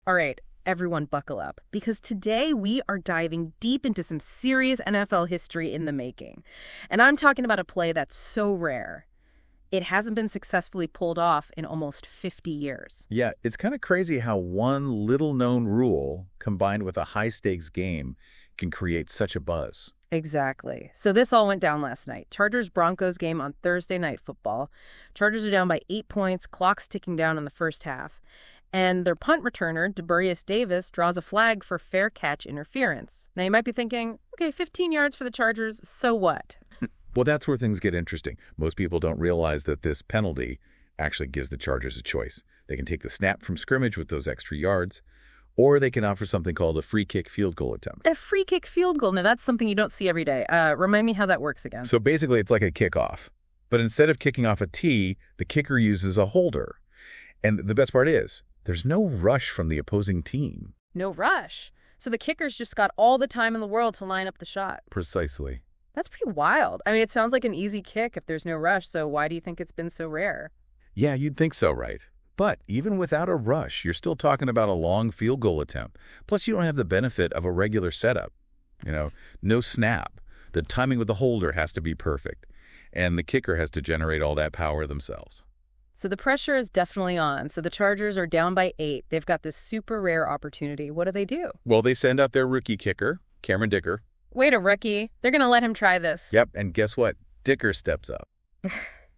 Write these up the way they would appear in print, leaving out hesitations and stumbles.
All right, everyone buckle up, because today we are diving deep into some serious NFL history in the making. And I'm talking about a play that's so rare. It hasn't been successfully pulled off in almost 50 years. Yeah, it's kind of crazy how one little-known rule combined with a high-stakes game can create such a buzz. Exactly. So this all went down last night. Chargers-Broncos game on Thursday Night Football. Chargers are down by 8 points, clock's ticking down in the first half. And their punt returner, DeBurius Davis, draws a flag for fair catch interference. Now, you might be thinking, okay, 15 yards for the Chargers, so what? Well, that's where things get interesting. Most people don't realize that this penalty actually gives the Chargers a choice. They can take the snap from scrimmage with those extra yards, or they can offer something called a free kick field goal attempt. A free kick field goal. Now, that's something you don't see every day. Remind me how that works again. So basically, it's like a kickoff. But instead of kicking off a tee, the kicker uses a holder. And the best part is, there's no rush from the opposing team. No rush. So the kicker's just got all the time in the world to line up the shot. Precisely. That's pretty wild. I mean, it sounds like an easy kick if there's no rush, so why do you think it's been so rare? Yeah, you'd think so, right? But even without a rush, you're still talking about a long field goal attempt. Plus, you don't have the benefit of a regular setup. No snap. The timing with the holder has to be perfect. And the kicker has to generate all that power themselves. So the pressure is definitely on. So the Chargers are down by 8. They've got this super rare opportunity. What do? Well, they send out their rookie kicker, Cameron Dicker. Wait, a rookie. They're going to let him try this. Yep, and guess what? Dicker steps up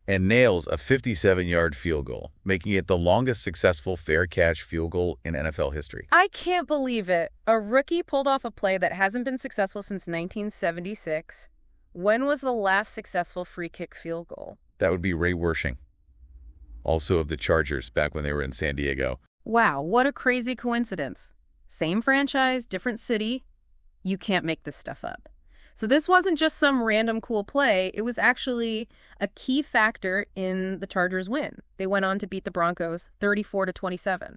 and nails a 57-yard field goal, making it the longest successful fair catch field goal in NFL history. I can't believe it. A rookie pulled off a play that hasn't been successful since 1976. When was the last successful free kick field goal? That would be Ray Wersching, also of the Chargers back when they were in San Diego. Wow, what a crazy coincidence. Same franchise, different city. You can't make this stuff up. So this wasn't just some random cool play. It was actually a key factor in the Chargers' win. They went on to beat the Broncos 34-27.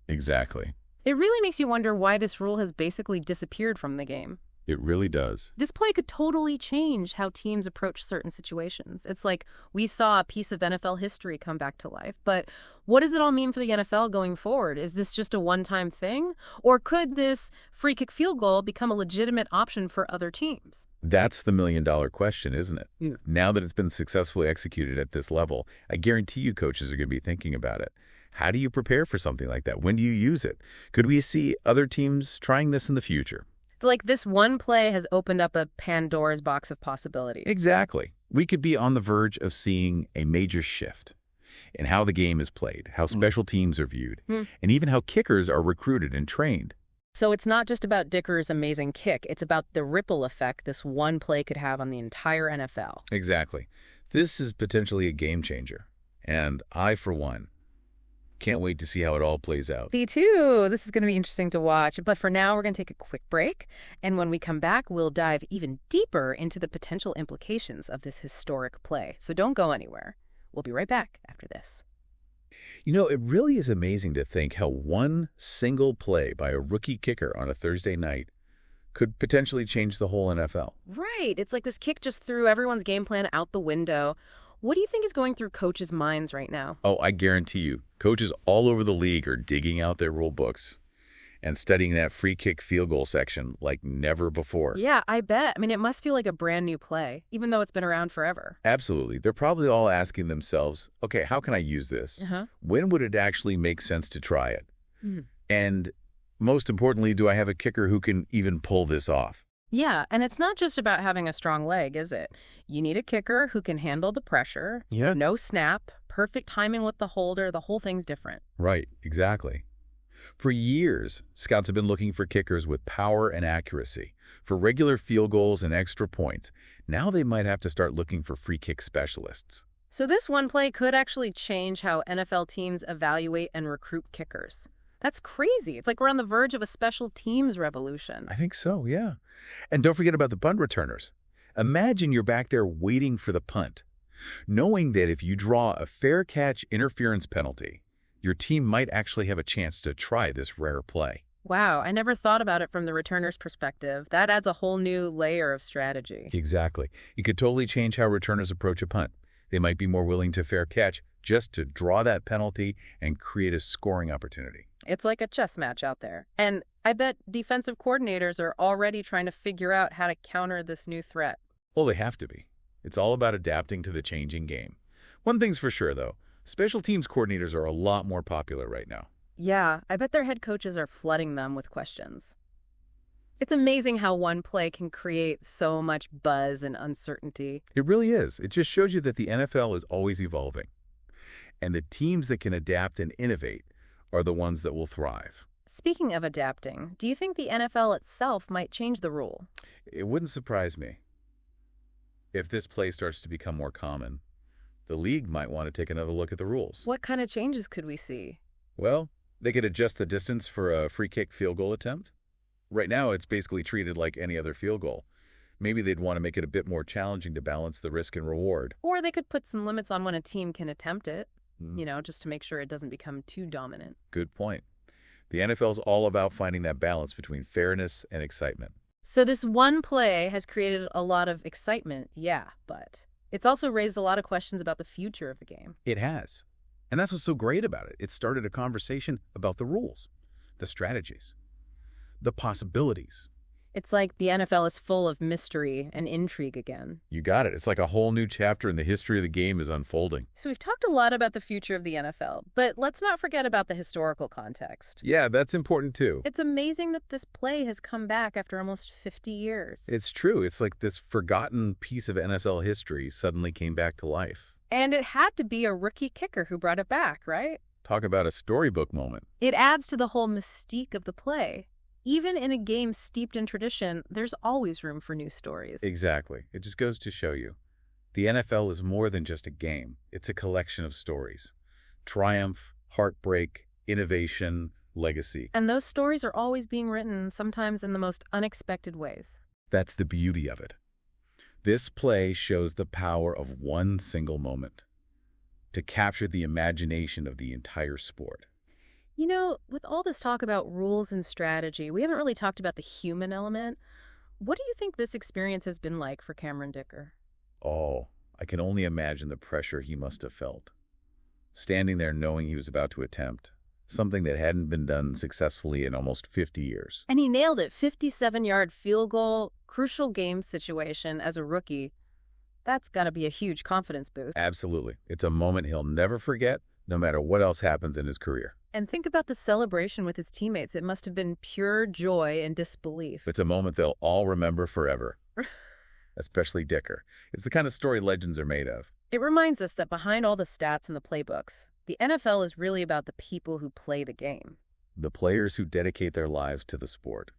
Exactly. It really makes you wonder why this rule has basically disappeared from the game. It really does. This play could totally change how teams approach certain situations. It's like we saw a piece of NFL history come back to life. But what does it all mean for the NFL going forward? Is this just a one-time thing? Or could this free kick field goal become a legitimate option for other teams? That's the million-dollar question, isn't it? Yeah. Now that it's been successfully executed at this level, I guarantee you coaches are going to be thinking about it. How do you prepare for something like that? When do you use it? Could we see other teams trying this in the future? It's like this one play has opened up a Pandora's box of possibilities. Exactly. We could be on the verge of seeing a major shift in how the game is played, how special teams are viewed, and even how kickers are recruited and trained. So it's not just about Dicker's amazing kick. It's about the ripple effect this one play could have on the entire NFL. Exactly. This is potentially a game changer. And I, for one, can't wait to see how it all plays out. Me too. This is going to be interesting to watch. But for now, we're going to take a quick break. And when we come back, we'll dive even deeper into the potential implications of this historic play. So don't go anywhere. We'll be right back after this. It really is amazing to think how one single play by a rookie kicker on a Thursday night could potentially change the whole NFL. Right. It's like this kick just threw everyone's game plan out the window. What do you think is going through coaches' minds right now? Oh, I guarantee you, coaches all over the league are digging out their rule books and studying that free kick field goal section like never before. Yeah, I bet. I mean, it must feel like a brand new play, even though it's been around forever. Absolutely. They're probably all asking themselves, okay, how can I use this? When would it actually make sense to try it? And most importantly, do I have a kicker who can even pull this off? Yeah, and it's not just about having a strong leg, is it? You need a kicker who can handle the pressure, no snap, perfect timing with the holder, the whole thing's different. Right, exactly. For years, scouts have been looking for kickers with power and accuracy, for regular field goals and extra points. Now they might have to start looking for free kick specialists. So this one play could actually change how NFL teams evaluate and recruit kickers. That's crazy. It's like we're on the verge of a special teams revolution. I think so, yeah. And don't forget about the punt returners. Imagine you're back there waiting for the punt, knowing that if you draw a fair catch interference penalty, your team might actually have a chance to try this rare play. Wow, I never thought about it from the returner's perspective. That adds a whole new layer of strategy. Exactly. It could totally change how returners approach a punt. They might be more willing to fair catch just to draw that penalty and create a scoring opportunity. It's like a chess match out there. And I bet defensive coordinators are already trying to figure out how to counter this new threat. Well, they have to be. It's all about adapting to the changing game. One thing's for sure, though. Special teams coordinators are a lot more popular right now. Yeah, I bet their head coaches are flooding them with questions. It's amazing how one play can create so much buzz and uncertainty. It really is. It just shows you that the NFL is always evolving. And the teams that can adapt and innovate are the ones that will thrive. Speaking of adapting, do you think the NFL itself might change the rule? It wouldn't surprise me if this play starts to become more common. The league might want to take another look at the rules. What kind of changes could we see? Well, they could adjust the distance for a free kick field goal attempt. Right now, it's basically treated like any other field goal. Maybe they'd want to make it a bit more challenging to balance the risk and reward. Or they could put some limits on when a team can attempt it, just to make sure it doesn't become too dominant. Good point. The NFL's all about finding that balance between fairness and excitement. So this one play has created a lot of excitement, yeah, but it's also raised a lot of questions about the future of the game. It has. And that's what's so great about it. It started a conversation about the rules, the strategies, the possibilities. It's like the NFL is full of mystery and intrigue again. You got it. It's like a whole new chapter in the history of the game is unfolding. So we've talked a lot about the future of the NFL, but let's not forget about the historical context. Yeah, that's important too. It's amazing that this play has come back after almost 50 years. It's true. It's like this forgotten piece of NFL history suddenly came back to life. And it had to be a rookie kicker who brought it back, right? Talk about a storybook moment. It adds to the whole mystique of the play. Even in a game steeped in tradition, there's always room for new stories. Exactly. It just goes to show you. The NFL is more than just a game. It's a collection of stories. Triumph, heartbreak, innovation, legacy. And those stories are always being written, sometimes in the most unexpected ways. That's the beauty of it. This play shows the power of one single moment to capture the imagination of the entire sport. You know, with all this talk about rules and strategy, we haven't really talked about the human element. What do you think this experience has been like for Cameron Dicker? Oh, I can only imagine the pressure he must have felt. Standing there knowing he was about to attempt something that hadn't been done successfully in almost 50 years. And he nailed it. 57-yard field goal, crucial game situation as a rookie. That's got to be a huge confidence boost. Absolutely. It's a moment he'll never forget, no matter what else happens in his career. And think about the celebration with his teammates. It must have been pure joy and disbelief. It's a moment they'll all remember forever, especially Dicker. It's the kind of story legends are made of. It reminds us that behind all the stats and the playbooks, the NFL is really about the people who play the game. The players who dedicate their lives to the sport,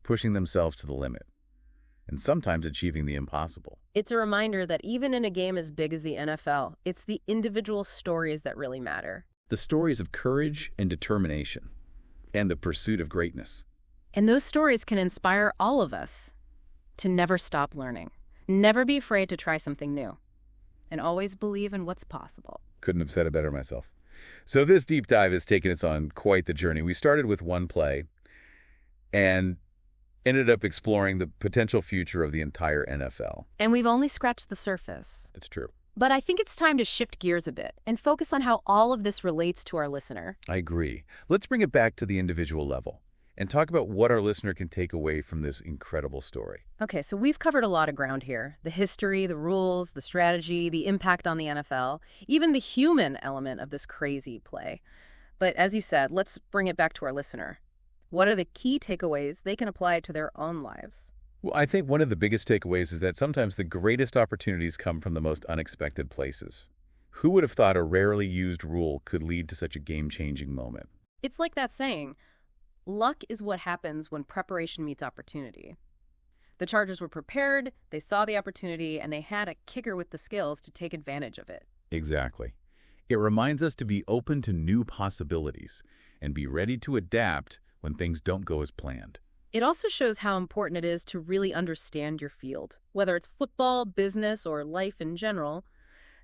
pushing themselves to the limit, and sometimes achieving the impossible. It's a reminder that even in a game as big as the NFL, it's the individual stories that really matter. The stories of courage and determination, and the pursuit of greatness. And those stories can inspire all of us to never stop learning, never be afraid to try something new, and always believe in what's possible. Couldn't have said it better myself. So this deep dive has taken us on quite the journey. We started with one play and ended up exploring the potential future of the entire NFL. And we've only scratched the surface. It's true. But I think it's time to shift gears a bit and focus on how all of this relates to our listener. I agree. Let's bring it back to the individual level and talk about what our listener can take away from this incredible story. Okay, so we've covered a lot of ground here. The history, the rules, the strategy, the impact on the NFL, even the human element of this crazy play. But as you said, let's bring it back to our listener. What are the key takeaways they can apply to their own lives? Well, I think one of the biggest takeaways is that sometimes the greatest opportunities come from the most unexpected places. Who would have thought a rarely used rule could lead to such a game-changing moment? It's like that saying, luck is what happens when preparation meets opportunity. The Chargers were prepared, they saw the opportunity, and they had a kicker with the skills to take advantage of it. Exactly. It reminds us to be open to new possibilities and be ready to adapt when things don't go as planned. It also shows how important it is to really understand your field. Whether it's football, business, or life in general,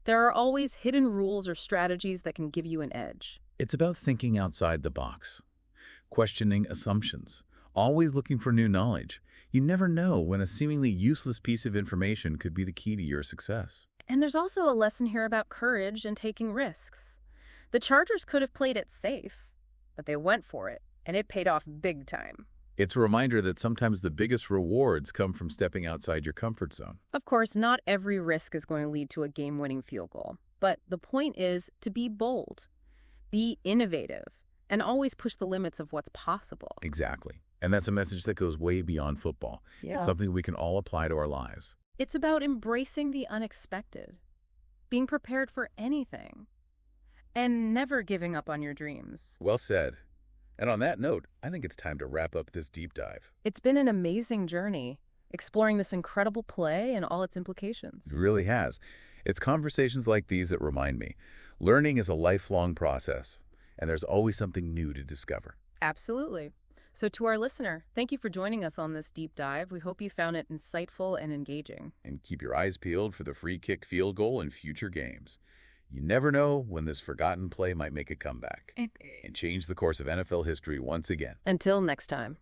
there are always hidden rules or strategies that can give you an edge. It's about thinking outside the box, questioning assumptions, always looking for new knowledge. You never know when a seemingly useless piece of information could be the key to your success. And there's also a lesson here about courage and taking risks. The Chargers could have played it safe, but they went for it, and it paid off big time. It's a reminder that sometimes the biggest rewards come from stepping outside your comfort zone. Of course, not every risk is going to lead to a game-winning field goal, but the point is to be bold, be innovative, and always push the limits of what's possible. Exactly. And that's a message that goes way beyond football. Yeah. It's something we can all apply to our lives. It's about embracing the unexpected, being prepared for anything, and never giving up on your dreams. Well said. And on that note, I think it's time to wrap up this deep dive. It's been an amazing journey, exploring this incredible play and all its implications. It really has. It's conversations like these that remind me. Learning is a lifelong process, and there's always something new to discover. Absolutely. So to our listener, thank you for joining us on this deep dive. We hope you found it insightful and engaging. And keep your eyes peeled for the free kick field goal in future games. You never know when this forgotten play might make a comeback and change the course of NFL history once again. Until next time.